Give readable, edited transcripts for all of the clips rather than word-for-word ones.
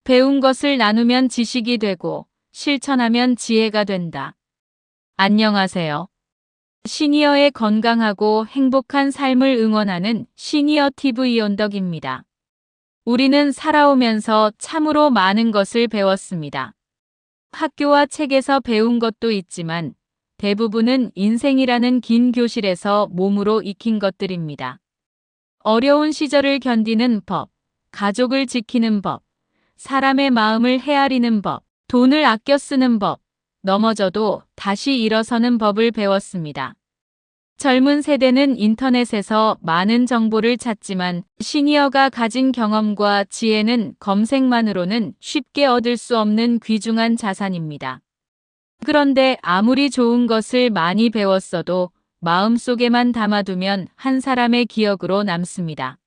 배운 것을 나누면 지식이 되고 실천하면 지혜가 된다. 안녕하세요. 시니어의 건강하고 행복한 삶을 응원하는 시니어 TV 연덕입니다. 우리는 살아오면서 참으로 많은 것을 배웠습니다. 학교와 책에서 배운 것도 있지만 대부분은 인생이라는 긴 교실에서 몸으로 익힌 것들입니다. 어려운 시절을 견디는 법, 가족을 지키는 법, 사람의 마음을 헤아리는 법, 돈을 아껴 쓰는 법, 넘어져도 다시 일어서는 법을 배웠습니다. 젊은 세대는 인터넷에서 많은 정보를 찾지만 시니어가 가진 경험과 지혜는 검색만으로는 쉽게 얻을 수 없는 귀중한 자산입니다. 그런데 아무리 좋은 것을 많이 배웠어도 마음속에만 담아두면 한 사람의 기억으로 남습니다.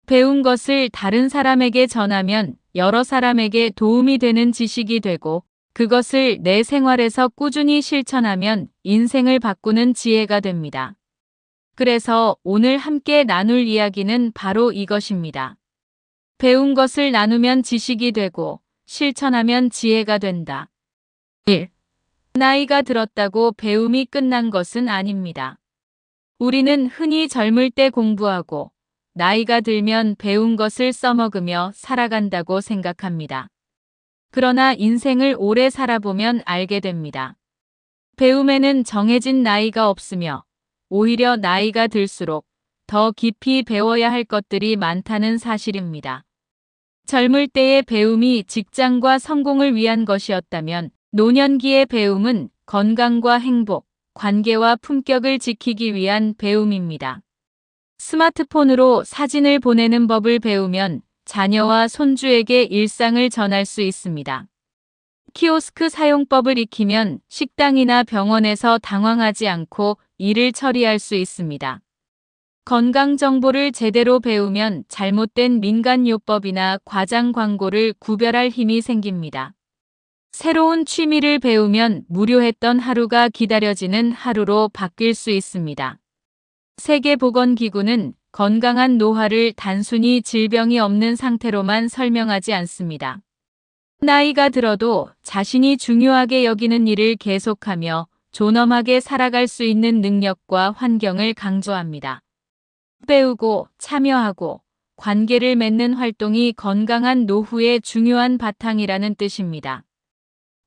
배운 것을 다른 사람에게 전하면 여러 사람에게 도움이 되는 지식이 되고 그것을 내 생활에서 꾸준히 실천하면 인생을 바꾸는 지혜가 됩니다. 그래서 오늘 함께 나눌 이야기는 바로 이것입니다. 배운 것을 나누면 지식이 되고 실천하면 지혜가 된다. 1. 나이가 들었다고 배움이 끝난 것은 아닙니다. 우리는 흔히 젊을 때 공부하고 나이가 들면 배운 것을 써먹으며 살아간다고 생각합니다. 그러나 인생을 오래 살아보면 알게 됩니다. 배움에는 정해진 나이가 없으며 오히려 나이가 들수록 더 깊이 배워야 할 것들이 많다는 사실입니다. 젊을 때의 배움이 직장과 성공을 위한 것이었다면 노년기의 배움은 건강과 행복, 관계와 품격을 지키기 위한 배움입니다. 스마트폰으로 사진을 보내는 법을 배우면 자녀와 손주에게 일상을 전할 수 있습니다. 키오스크 사용법을 익히면 식당이나 병원에서 당황하지 않고 일을 처리할 수 있습니다. 건강 정보를 제대로 배우면 잘못된 민간요법이나 과장 광고를 구별할 힘이 생깁니다. 새로운 취미를 배우면 무료했던 하루가 기다려지는 하루로 바뀔 수 있습니다. 세계보건기구는 건강한 노화를 단순히 질병이 없는 상태로만 설명하지 않습니다. 나이가 들어도 자신이 중요하게 여기는 일을 계속하며 존엄하게 살아갈 수 있는 능력과 환경을 강조합니다. 배우고 참여하고 관계를 맺는 활동이 건강한 노후의 중요한 바탕이라는 뜻입니다.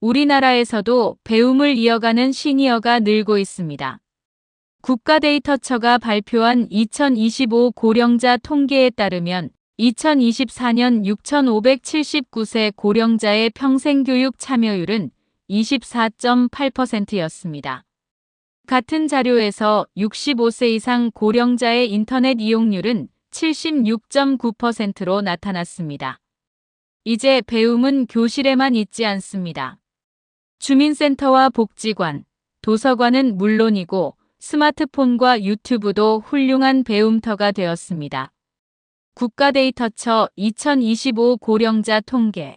우리나라에서도 배움을 이어가는 시니어가 늘고 있습니다. 국가데이터처가 발표한 2025 고령자 통계에 따르면 2024년 6,579세 고령자의 평생교육 참여율은 24.8%였습니다. 같은 자료에서 65세 이상 고령자의 인터넷 이용률은 76.9%로 나타났습니다. 이제 배움은 교실에만 있지 않습니다. 주민센터와 복지관, 도서관은 물론이고 스마트폰과 유튜브도 훌륭한 배움터가 되었습니다. 국가데이터처 2025 고령자 통계.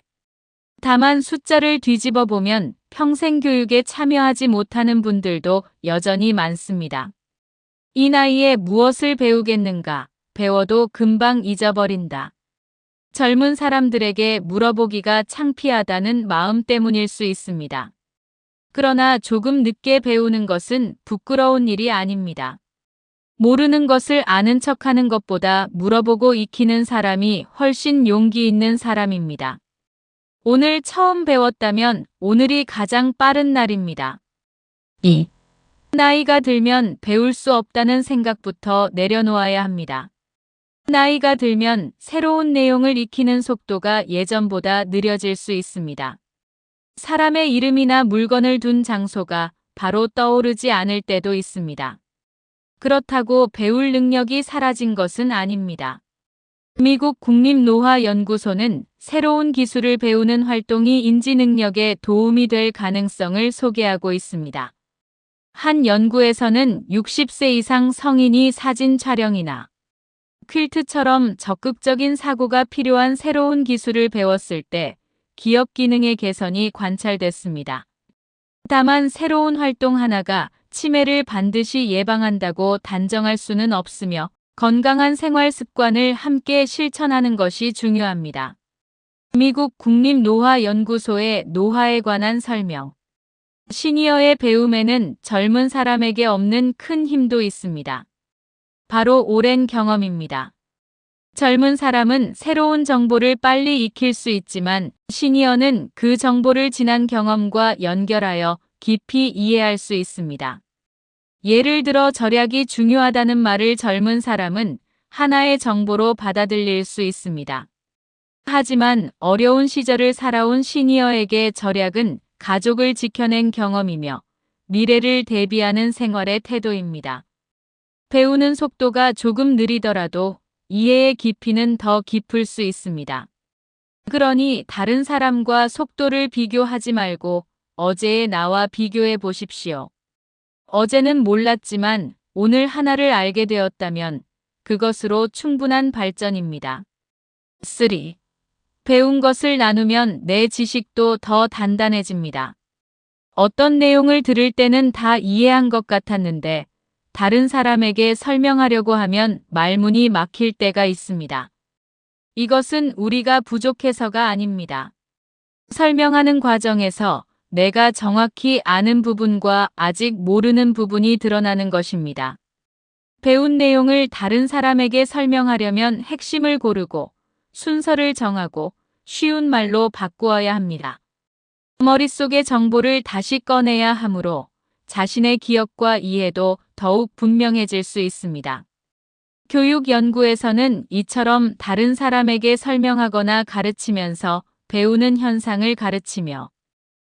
다만 숫자를 뒤집어 보면 평생교육에 참여하지 못하는 분들도 여전히 많습니다. 이 나이에 무엇을 배우겠는가? 배워도 금방 잊어버린다. 젊은 사람들에게 물어보기가 창피하다는 마음 때문일 수 있습니다. 그러나 조금 늦게 배우는 것은 부끄러운 일이 아닙니다. 모르는 것을 아는 척하는 것보다 물어보고 익히는 사람이 훨씬 용기 있는 사람입니다. 오늘 처음 배웠다면 오늘이 가장 빠른 날입니다. 2. 나이가 들면 배울 수 없다는 생각부터 내려놓아야 합니다. 나이가 들면 새로운 내용을 익히는 속도가 예전보다 느려질 수 있습니다. 사람의 이름이나 물건을 둔 장소가 바로 떠오르지 않을 때도 있습니다. 그렇다고 배울 능력이 사라진 것은 아닙니다. 미국 국립노화연구소는 새로운 기술을 배우는 활동이 인지 능력에 도움이 될 가능성을 소개하고 있습니다. 한 연구에서는 60세 이상 성인이 사진 촬영이나 퀼트처럼 적극적인 사고가 필요한 새로운 기술을 배웠을 때 기억 기능의 개선이 관찰됐습니다. 다만 새로운 활동 하나가 치매를 반드시 예방한다고 단정할 수는 없으며 건강한 생활 습관을 함께 실천하는 것이 중요합니다. 미국 국립노화연구소의 노화에 관한 설명. 시니어의 배움에는 젊은 사람에게 없는 큰 힘도 있습니다. 바로 오랜 경험입니다. 젊은 사람은 새로운 정보를 빨리 익힐 수 있지만 시니어는 그 정보를 지난 경험과 연결하여 깊이 이해할 수 있습니다. 예를 들어 절약이 중요하다는 말을 젊은 사람은 하나의 정보로 받아들일 수 있습니다. 하지만 어려운 시절을 살아온 시니어에게 절약은 가족을 지켜낸 경험이며 미래를 대비하는 생활의 태도입니다. 배우는 속도가 조금 느리더라도 이해의 깊이는 더 깊을 수 있습니다. 그러니 다른 사람과 속도를 비교하지 말고 어제의 나와 비교해 보십시오. 어제는 몰랐지만 오늘 하나를 알게 되었다면 그것으로 충분한 발전입니다. 3. 배운 것을 나누면 내 지식도 더 단단해집니다. 어떤 내용을 들을 때는 다 이해한 것 같았는데 다른 사람에게 설명하려고 하면 말문이 막힐 때가 있습니다. 이것은 우리가 부족해서가 아닙니다. 설명하는 과정에서 내가 정확히 아는 부분과 아직 모르는 부분이 드러나는 것입니다. 배운 내용을 다른 사람에게 설명하려면 핵심을 고르고 순서를 정하고 쉬운 말로 바꾸어야 합니다. 머릿속의 정보를 다시 꺼내야 하므로 자신의 기억과 이해도 더욱 분명해질 수 있습니다. 교육 연구에서는 이처럼 다른 사람에게 설명하거나 가르치면서 배우는 현상을 가르치며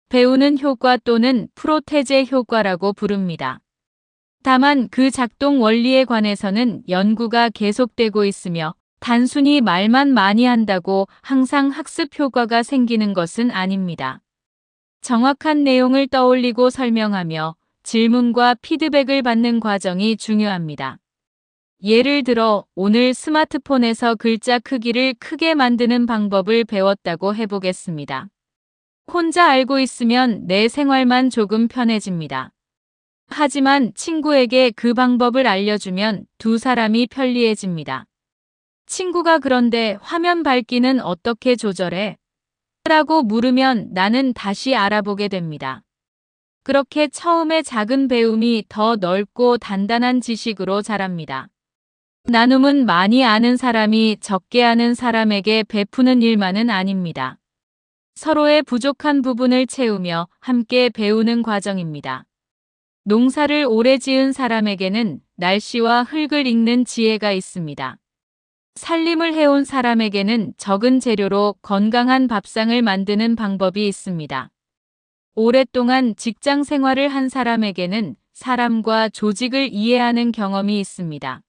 배우는 효과 또는 프로테제 효과라고 부릅니다. 다만 그 작동 원리에 관해서는 연구가 계속되고 있으며 단순히 말만 많이 한다고 항상 학습 효과가 생기는 것은 아닙니다. 정확한 내용을 떠올리고 설명하며 질문과 피드백을 받는 과정이 중요합니다. 예를 들어 오늘 스마트폰에서 글자 크기를 크게 만드는 방법을 배웠다고 해보겠습니다. 혼자 알고 있으면 내 생활만 조금 편해집니다. 하지만 친구에게 그 방법을 알려주면 두 사람이 편리해집니다. 친구가 그런데 화면 밝기는 어떻게 조절해? 라고 물으면 나는 다시 알아보게 됩니다. 그렇게 처음에 작은 배움이 더 넓고 단단한 지식으로 자랍니다. 나눔은 많이 아는 사람이 적게 아는 사람에게 베푸는 일만은 아닙니다. 서로의 부족한 부분을 채우며 함께 배우는 과정입니다. 농사를 오래 지은 사람에게는 날씨와 흙을 읽는 지혜가 있습니다. 살림을 해온 사람에게는 적은 재료로 건강한 밥상을 만드는 방법이 있습니다. 오랫동안 직장 생활을 한 사람에게는 사람과 조직을 이해하는 경험이 있습니다.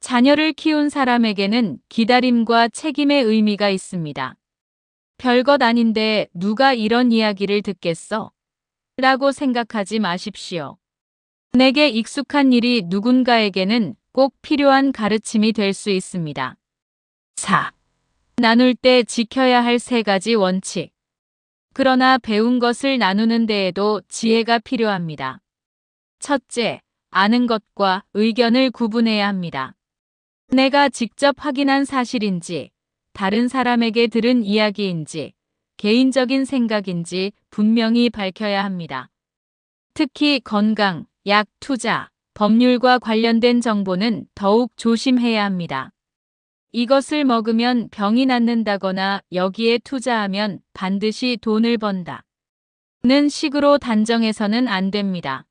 자녀를 키운 사람에게는 기다림과 책임의 의미가 있습니다. 별것 아닌데 누가 이런 이야기를 듣겠어? 라고 생각하지 마십시오. 내게 익숙한 일이 누군가에게는 꼭 필요한 가르침이 될 수 있습니다. 4. 나눌 때 지켜야 할 3가지 원칙. 그러나 배운 것을 나누는 데에도 지혜가 필요합니다. 첫째, 아는 것과 의견을 구분해야 합니다. 내가 직접 확인한 사실인지, 다른 사람에게 들은 이야기인지, 개인적인 생각인지 분명히 밝혀야 합니다. 특히 건강, 약, 투자, 법률과 관련된 정보는 더욱 조심해야 합니다. 이것을 먹으면 병이 낫는다거나 여기에 투자하면 반드시 돈을 번다. 는 식으로 단정해서는 안 됩니다.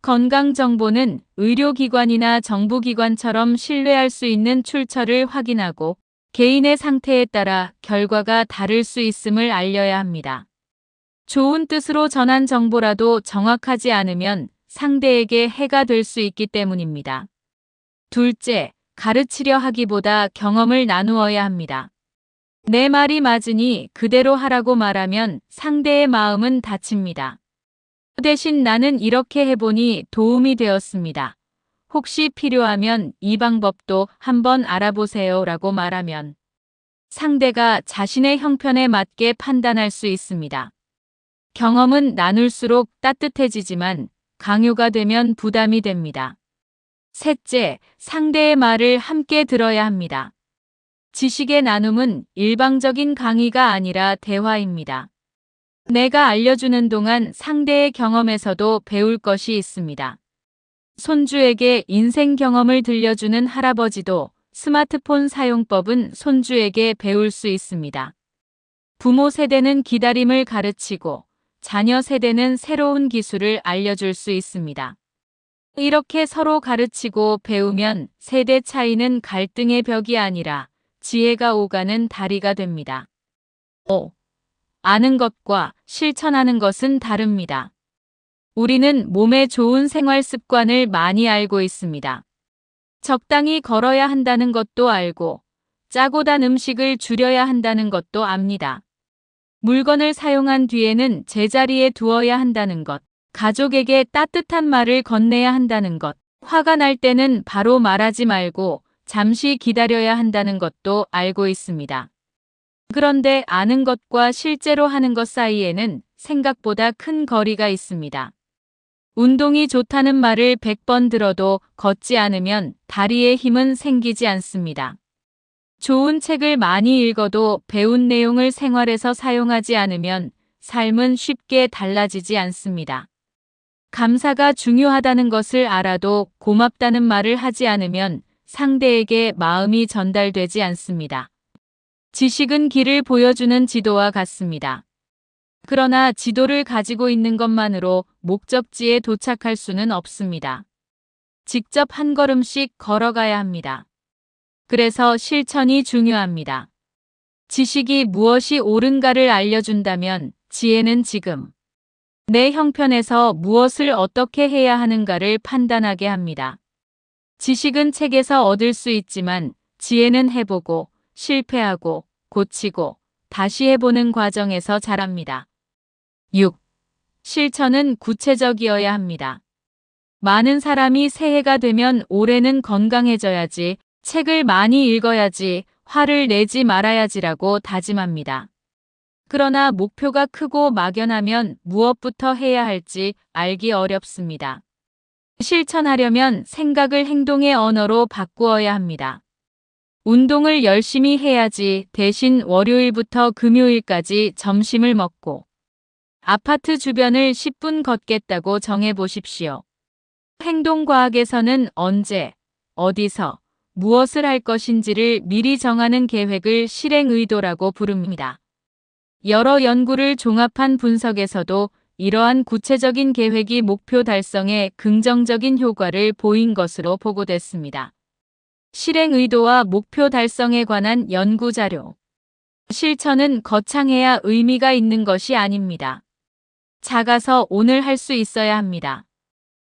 건강 정보는 의료기관이나 정부기관처럼 신뢰할 수 있는 출처를 확인하고 개인의 상태에 따라 결과가 다를 수 있음을 알려야 합니다. 좋은 뜻으로 전한 정보라도 정확하지 않으면 상대에게 해가 될 수 있기 때문입니다. 둘째, 가르치려 하기보다 경험을 나누어야 합니다. 내 말이 맞으니 그대로 하라고 말하면 상대의 마음은 다칩니다. 대신 나는 이렇게 해보니 도움이 되었습니다. 혹시 필요하면 이 방법도 한번 알아보세요 라고 말하면 상대가 자신의 형편에 맞게 판단할 수 있습니다. 경험은 나눌수록 따뜻해지지만 강요가 되면 부담이 됩니다. 셋째, 상대의 말을 함께 들어야 합니다. 지식의 나눔은 일방적인 강의가 아니라 대화입니다. 내가 알려주는 동안 상대의 경험에서도 배울 것이 있습니다. 손주에게 인생 경험을 들려주는 할아버지도 스마트폰 사용법은 손주에게 배울 수 있습니다. 부모 세대는 기다림을 가르치고 자녀 세대는 새로운 기술을 알려줄 수 있습니다. 이렇게 서로 가르치고 배우면 세대 차이는 갈등의 벽이 아니라 지혜가 오가는 다리가 됩니다. 5. 아는 것과 실천하는 것은 다릅니다. 우리는 몸에 좋은 생활 습관을 많이 알고 있습니다. 적당히 걸어야 한다는 것도 알고 짜고 단 음식을 줄여야 한다는 것도 압니다. 물건을 사용한 뒤에는 제자리에 두어야 한다는 것, 가족에게 따뜻한 말을 건네야 한다는 것, 화가 날 때는 바로 말하지 말고 잠시 기다려야 한다는 것도 알고 있습니다. 그런데 아는 것과 실제로 하는 것 사이에는 생각보다 큰 거리가 있습니다. 운동이 좋다는 말을 100번 들어도 걷지 않으면 다리에 힘은 생기지 않습니다. 좋은 책을 많이 읽어도 배운 내용을 생활에서 사용하지 않으면 삶은 쉽게 달라지지 않습니다. 감사가 중요하다는 것을 알아도 고맙다는 말을 하지 않으면 상대에게 마음이 전달되지 않습니다. 지식은 길을 보여주는 지도와 같습니다. 그러나 지도를 가지고 있는 것만으로 목적지에 도착할 수는 없습니다. 직접 한 걸음씩 걸어가야 합니다. 그래서 실천이 중요합니다. 지식이 무엇이 옳은가를 알려준다면 지혜는 지금 내 형편에서 무엇을 어떻게 해야 하는가를 판단하게 합니다. 지식은 책에서 얻을 수 있지만 지혜는 해보고 실패하고 고치고 다시 해보는 과정에서 자랍니다. 6. 실천은 구체적이어야 합니다. 많은 사람이 새해가 되면 올해는 건강해져야지, 책을 많이 읽어야지, 화를 내지 말아야지라고 다짐합니다. 그러나 목표가 크고 막연하면 무엇부터 해야 할지 알기 어렵습니다. 실천하려면 생각을 행동의 언어로 바꾸어야 합니다. 운동을 열심히 해야지 대신 월요일부터 금요일까지 점심을 먹고 아파트 주변을 10분 걷겠다고 정해보십시오. 행동과학에서는 언제, 어디서, 무엇을 할 것인지를 미리 정하는 계획을 실행의도라고 부릅니다. 여러 연구를 종합한 분석에서도 이러한 구체적인 계획이 목표 달성에 긍정적인 효과를 보인 것으로 보고됐습니다. 실행의도와 목표 달성에 관한 연구자료. 실천은 거창해야 의미가 있는 것이 아닙니다. 작아서 오늘 할 수 있어야 합니다.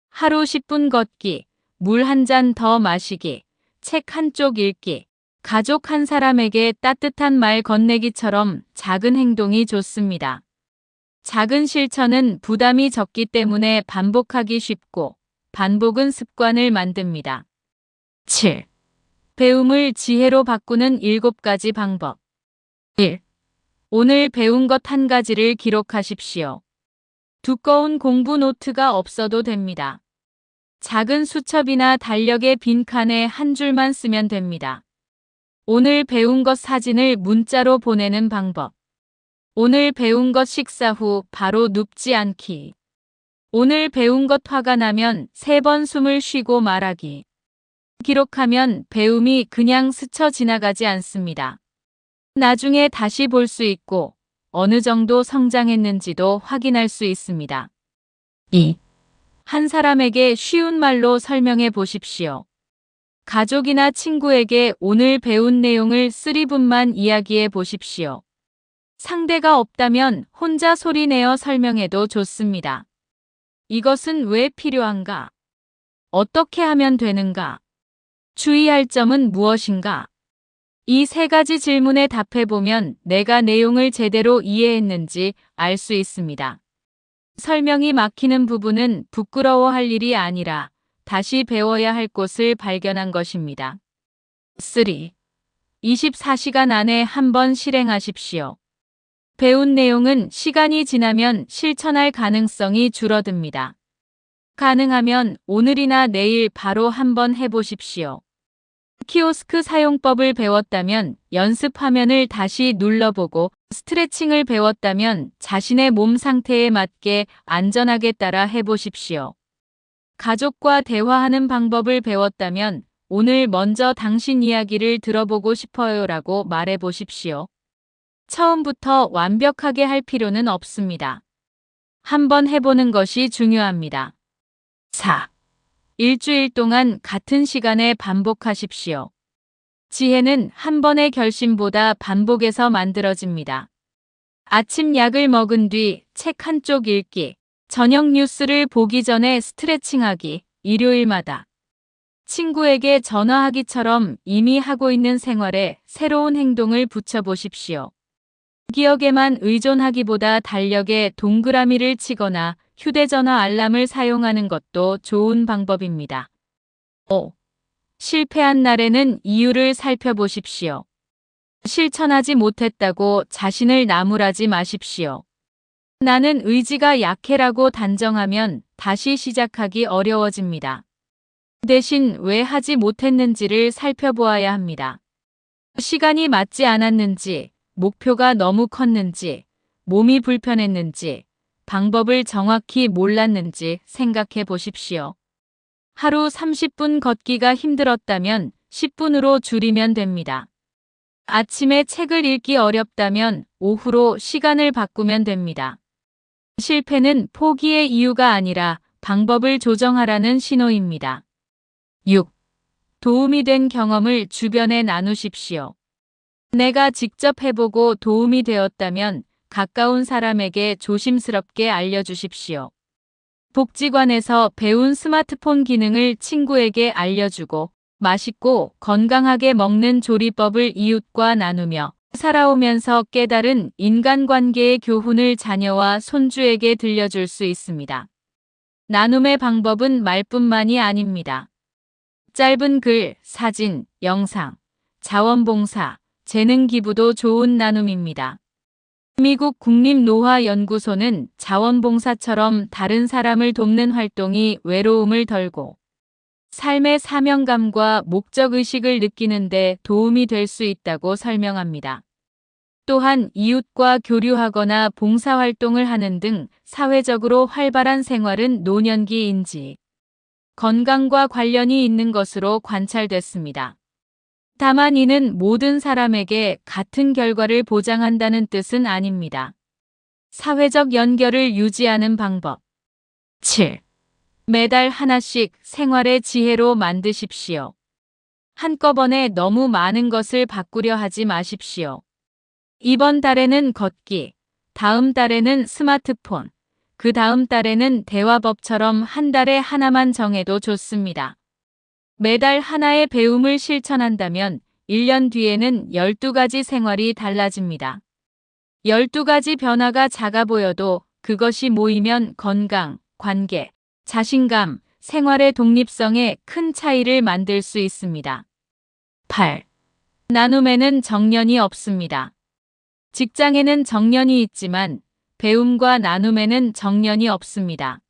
하루 10분 걷기, 물 한 잔 더 마시기, 책 한 쪽 읽기, 가족 한 사람에게 따뜻한 말 건네기처럼 작은 행동이 좋습니다. 작은 실천은 부담이 적기 때문에 반복하기 쉽고 반복은 습관을 만듭니다. 7. 배움을 지혜로 바꾸는 7가지 방법. 1. 오늘 배운 것 한 가지를 기록하십시오. 두꺼운 공부 노트가 없어도 됩니다. 작은 수첩이나 달력의 빈칸에 한 줄만 쓰면 됩니다. 오늘 배운 것 사진을 문자로 보내는 방법. 오늘 배운 것 식사 후 바로 눕지 않기. 오늘 배운 것 화가 나면 3번 숨을 쉬고 말하기. 기록하면 배움이 그냥 스쳐 지나가지 않습니다. 나중에 다시 볼 수 있고 어느 정도 성장했는지도 확인할 수 있습니다. 2. 한 사람에게 쉬운 말로 설명해 보십시오. 가족이나 친구에게 오늘 배운 내용을 3분만 이야기해 보십시오. 상대가 없다면 혼자 소리내어 설명해도 좋습니다. 이것은 왜 필요한가? 어떻게 하면 되는가? 주의할 점은 무엇인가? 이 3가지 질문에 답해보면 내가 내용을 제대로 이해했는지 알 수 있습니다. 설명이 막히는 부분은 부끄러워할 일이 아니라 다시 배워야 할 곳을 발견한 것입니다. 3. 24시간 안에 한 번 실행하십시오. 배운 내용은 시간이 지나면 실천할 가능성이 줄어듭니다. 가능하면 오늘이나 내일 바로 한번 해보십시오. 키오스크 사용법을 배웠다면 연습 화면을 다시 눌러보고 스트레칭을 배웠다면 자신의 몸 상태에 맞게 안전하게 따라 해보십시오. 가족과 대화하는 방법을 배웠다면 오늘 먼저 당신 이야기를 들어보고 싶어요라고 말해보십시오. 처음부터 완벽하게 할 필요는 없습니다. 한번 해보는 것이 중요합니다. 4. 일주일 동안 같은 시간에 반복하십시오. 지혜는 한 번의 결심보다 반복해서 만들어집니다. 아침 약을 먹은 뒤 책 한쪽 읽기, 저녁 뉴스를 보기 전에 스트레칭하기, 일요일마다 친구에게 전화하기처럼 이미 하고 있는 생활에 새로운 행동을 붙여보십시오. 기억에만 의존하기보다 달력에 동그라미를 치거나 휴대전화 알람을 사용하는 것도 좋은 방법입니다. 5. 실패한 날에는 이유를 살펴보십시오. 실천하지 못했다고 자신을 나무라지 마십시오. 나는 의지가 약해라고 단정하면 다시 시작하기 어려워집니다. 대신 왜 하지 못했는지를 살펴보아야 합니다. 시간이 맞지 않았는지, 목표가 너무 컸는지, 몸이 불편했는지, 방법을 정확히 몰랐는지 생각해 보십시오. 하루 30분 걷기가 힘들었다면 10분으로 줄이면 됩니다. 아침에 책을 읽기 어렵다면 오후로 시간을 바꾸면 됩니다. 실패는 포기의 이유가 아니라 방법을 조정하라는 신호입니다. 6. 도움이 된 경험을 주변에 나누십시오. 내가 직접 해보고 도움이 되었다면 가까운 사람에게 조심스럽게 알려주십시오. 복지관에서 배운 스마트폰 기능을 친구에게 알려주고 맛있고 건강하게 먹는 조리법을 이웃과 나누며 살아오면서 깨달은 인간관계의 교훈을 자녀와 손주에게 들려줄 수 있습니다. 나눔의 방법은 말뿐만이 아닙니다. 짧은 글, 사진, 영상, 자원봉사, 재능 기부도 좋은 나눔입니다. 미국 국립노화연구소는 자원봉사처럼 다른 사람을 돕는 활동이 외로움을 덜고 삶의 사명감과 목적의식을 느끼는 데 도움이 될 수 있다고 설명합니다. 또한 이웃과 교류하거나 봉사활동을 하는 등 사회적으로 활발한 생활은 노년기인지 건강과 관련이 있는 것으로 관찰됐습니다. 다만 이는 모든 사람에게 같은 결과를 보장한다는 뜻은 아닙니다. 사회적 연결을 유지하는 방법. 7. 매달 하나씩 생활의 지혜로 만드십시오. 한꺼번에 너무 많은 것을 바꾸려 하지 마십시오. 이번 달에는 걷기, 다음 달에는 스마트폰, 그 다음 달에는 대화법처럼 한 달에 하나만 정해도 좋습니다. 매달 하나의 배움을 실천한다면 1년 뒤에는 12가지 생활이 달라집니다. 12가지 변화가 작아 보여도 그것이 모이면 건강, 관계, 자신감, 생활의 독립성에 큰 차이를 만들 수 있습니다. 8. 나눔에는 정년이 없습니다. 직장에는 정년이 있지만 배움과 나눔에는 정년이 없습니다.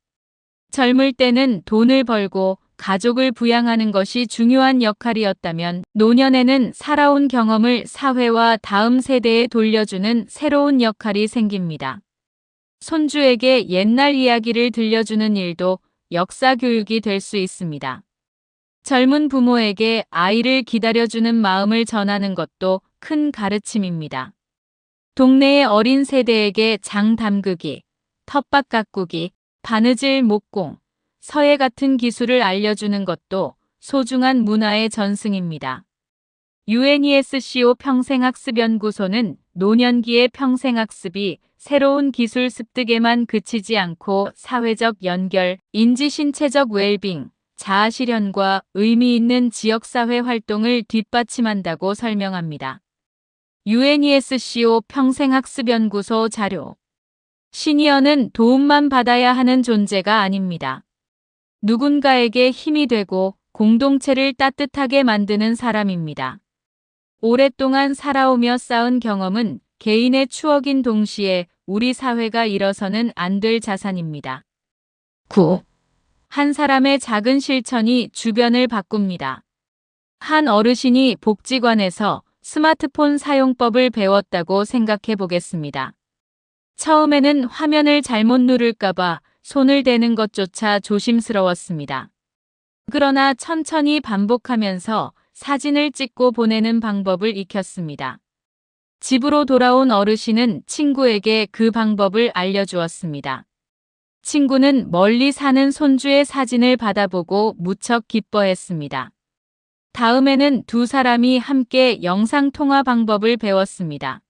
젊을 때는 돈을 벌고 가족을 부양하는 것이 중요한 역할이었다면 노년에는 살아온 경험을 사회와 다음 세대에 돌려주는 새로운 역할이 생깁니다. 손주에게 옛날 이야기를 들려주는 일도 역사 교육이 될 수 있습니다. 젊은 부모에게 아이를 기다려주는 마음을 전하는 것도 큰 가르침입니다. 동네의 어린 세대에게 장 담그기, 텃밭 가꾸기, 바느질 목공, 서예 같은 기술을 알려주는 것도 소중한 문화의 전승입니다. UNESCO 평생학습연구소는 노년기의 평생학습이 새로운 기술 습득에만 그치지 않고 사회적 연결, 인지신체적 웰빙, 자아실현과 의미 있는 지역사회 활동을 뒷받침한다고 설명합니다. UNESCO 평생학습연구소 자료. 시니어는 도움만 받아야 하는 존재가 아닙니다. 누군가에게 힘이 되고 공동체를 따뜻하게 만드는 사람입니다. 오랫동안 살아오며 쌓은 경험은 개인의 추억인 동시에 우리 사회가 잃어서는 안 될 자산입니다. 9. 한 사람의 작은 실천이 주변을 바꿉니다. 한 어르신이 복지관에서 스마트폰 사용법을 배웠다고 생각해 보겠습니다. 처음에는 화면을 잘못 누를까봐 손을 대는 것조차 조심스러웠습니다. 그러나 천천히 반복하면서 사진을 찍고 보내는 방법을 익혔습니다. 집으로 돌아온 어르신은 친구에게 그 방법을 알려주었습니다. 친구는 멀리 사는 손주의 사진을 받아보고 무척 기뻐했습니다. 다음에는 두 사람이 함께 영상통화 방법을 배웠습니다.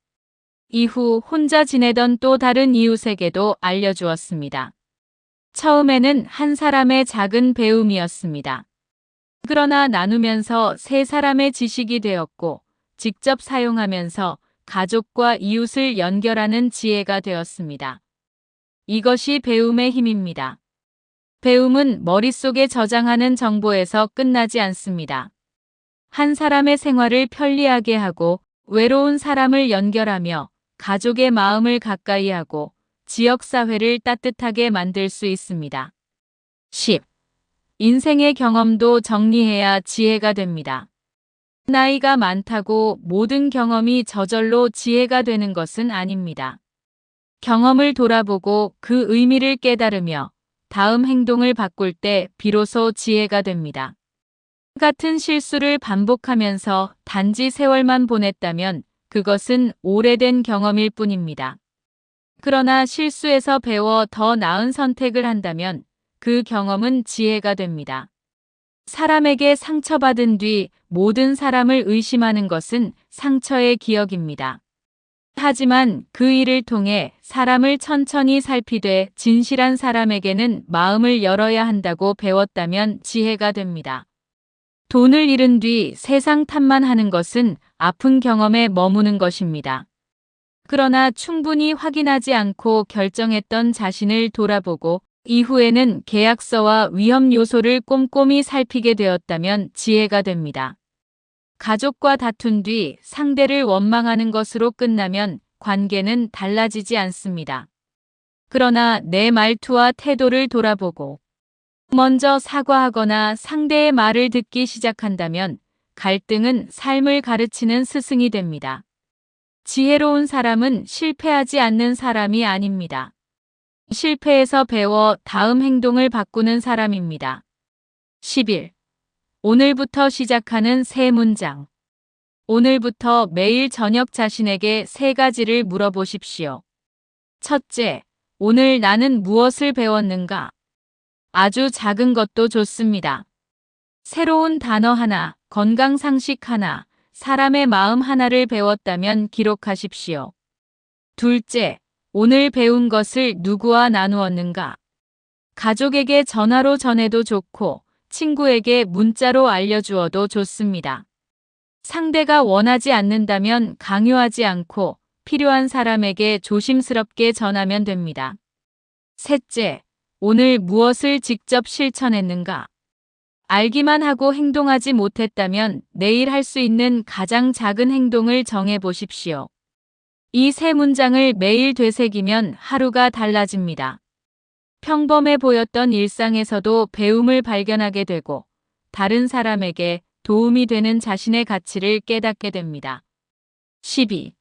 이후 혼자 지내던 또 다른 이웃에게도 알려주었습니다. 처음에는 한 사람의 작은 배움이었습니다. 그러나 나누면서 세 사람의 지식이 되었고 직접 사용하면서 가족과 이웃을 연결하는 지혜가 되었습니다. 이것이 배움의 힘입니다. 배움은 머릿속에 저장하는 정보에서 끝나지 않습니다. 한 사람의 생활을 편리하게 하고 외로운 사람을 연결하며 가족의 마음을 가까이 하고 지역사회를 따뜻하게 만들 수 있습니다. 10. 인생의 경험도 정리해야 지혜가 됩니다. 나이가 많다고 모든 경험이 저절로 지혜가 되는 것은 아닙니다. 경험을 돌아보고 그 의미를 깨달으며 다음 행동을 바꿀 때 비로소 지혜가 됩니다. 같은 실수를 반복하면서 단지 세월만 보냈다면 그것은 오래된 경험일 뿐입니다. 그러나 실수에서 배워 더 나은 선택을 한다면 그 경험은 지혜가 됩니다. 사람에게 상처받은 뒤 모든 사람을 의심하는 것은 상처의 기억입니다. 하지만 그 일을 통해 사람을 천천히 살피되 진실한 사람에게는 마음을 열어야 한다고 배웠다면 지혜가 됩니다. 돈을 잃은 뒤 세상 탓만 하는 것은 아픈 경험에 머무는 것입니다. 그러나 충분히 확인하지 않고 결정했던 자신을 돌아보고 이후에는 계약서와 위험 요소를 꼼꼼히 살피게 되었다면 지혜가 됩니다. 가족과 다툰 뒤 상대를 원망하는 것으로 끝나면 관계는 달라지지 않습니다. 그러나 내 말투와 태도를 돌아보고 먼저 사과하거나 상대의 말을 듣기 시작한다면 갈등은 삶을 가르치는 스승이 됩니다. 지혜로운 사람은 실패하지 않는 사람이 아닙니다. 실패에서 배워 다음 행동을 바꾸는 사람입니다. 11. 오늘부터 시작하는 새 문장. 오늘부터 매일 저녁 자신에게 세 가지를 물어보십시오. 첫째, 오늘 나는 무엇을 배웠는가? 아주 작은 것도 좋습니다. 새로운 단어 하나, 건강 상식 하나, 사람의 마음 하나를 배웠다면 기록하십시오. 둘째, 오늘 배운 것을 누구와 나누었는가? 가족에게 전화로 전해도 좋고 친구에게 문자로 알려주어도 좋습니다. 상대가 원하지 않는다면 강요하지 않고 필요한 사람에게 조심스럽게 전하면 됩니다. 셋째, 오늘 무엇을 직접 실천했는가? 알기만 하고 행동하지 못했다면 내일 할 수 있는 가장 작은 행동을 정해 보십시오. 이 세 문장을 매일 되새기면 하루가 달라집니다. 평범해 보였던 일상에서도 배움을 발견하게 되고 다른 사람에게 도움이 되는 자신의 가치를 깨닫게 됩니다. 12.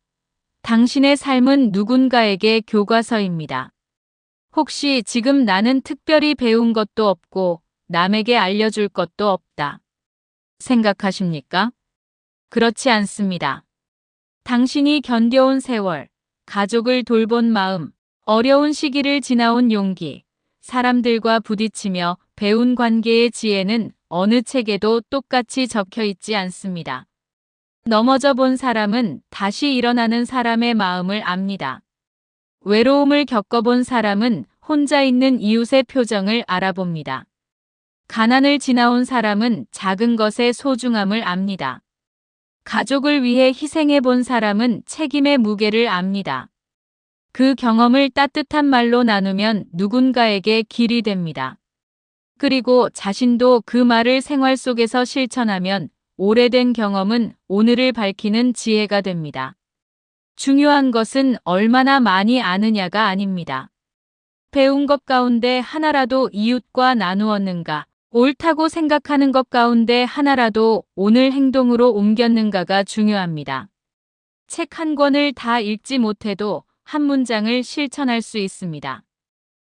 당신의 삶은 누군가에게 교과서입니다. 혹시 지금 나는 특별히 배운 것도 없고 남에게 알려줄 것도 없다 생각하십니까? 그렇지 않습니다. 당신이 견뎌온 세월, 가족을 돌본 마음, 어려운 시기를 지나온 용기, 사람들과 부딪히며 배운 관계의 지혜는 어느 책에도 똑같이 적혀 있지 않습니다. 넘어져 본 사람은 다시 일어나는 사람의 마음을 압니다. 외로움을 겪어본 사람은 혼자 있는 이웃의 표정을 알아봅니다. 가난을 지나온 사람은 작은 것의 소중함을 압니다. 가족을 위해 희생해 본 사람은 책임의 무게를 압니다. 그 경험을 따뜻한 말로 나누면 누군가에게 길이 됩니다. 그리고 자신도 그 말을 생활 속에서 실천하면 오래된 경험은 오늘을 밝히는 지혜가 됩니다. 중요한 것은 얼마나 많이 아느냐가 아닙니다. 배운 것 가운데 하나라도 이웃과 나누었는가, 옳다고 생각하는 것 가운데 하나라도 오늘 행동으로 옮겼는가가 중요합니다. 책 한 권을 다 읽지 못해도 한 문장을 실천할 수 있습니다.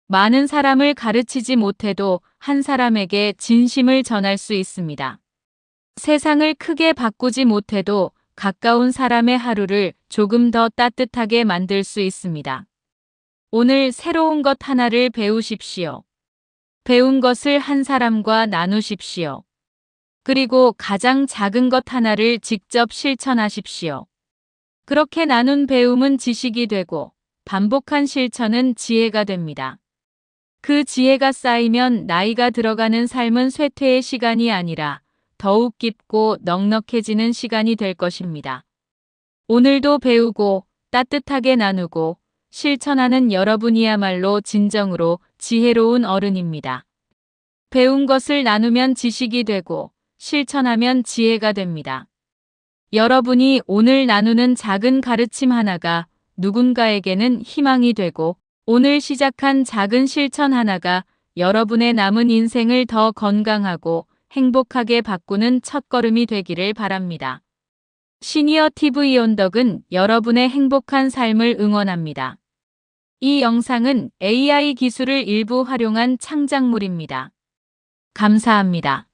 많은 사람을 가르치지 못해도 한 사람에게 진심을 전할 수 있습니다. 세상을 크게 바꾸지 못해도 가까운 사람의 하루를 조금 더 따뜻하게 만들 수 있습니다. 오늘 새로운 것 하나를 배우십시오. 배운 것을 한 사람과 나누십시오. 그리고 가장 작은 것 하나를 직접 실천하십시오. 그렇게 나눈 배움은 지식이 되고 반복한 실천은 지혜가 됩니다. 그 지혜가 쌓이면 나이가 들어가는 삶은 쇠퇴의 시간이 아니라 더욱 깊고 넉넉해지는 시간이 될 것입니다. 오늘도 배우고 따뜻하게 나누고 실천하는 여러분이야말로 진정으로 지혜로운 어른입니다. 배운 것을 나누면 지식이 되고 실천하면 지혜가 됩니다. 여러분이 오늘 나누는 작은 가르침 하나가 누군가에게는 희망이 되고 오늘 시작한 작은 실천 하나가 여러분의 남은 인생을 더 건강하고 행복하게 바꾸는 첫걸음이 되기를 바랍니다. 시니어 TV 온덕은 여러분의 행복한 삶을 응원합니다. 이 영상은 AI 기술을 일부 활용한 창작물입니다. 감사합니다.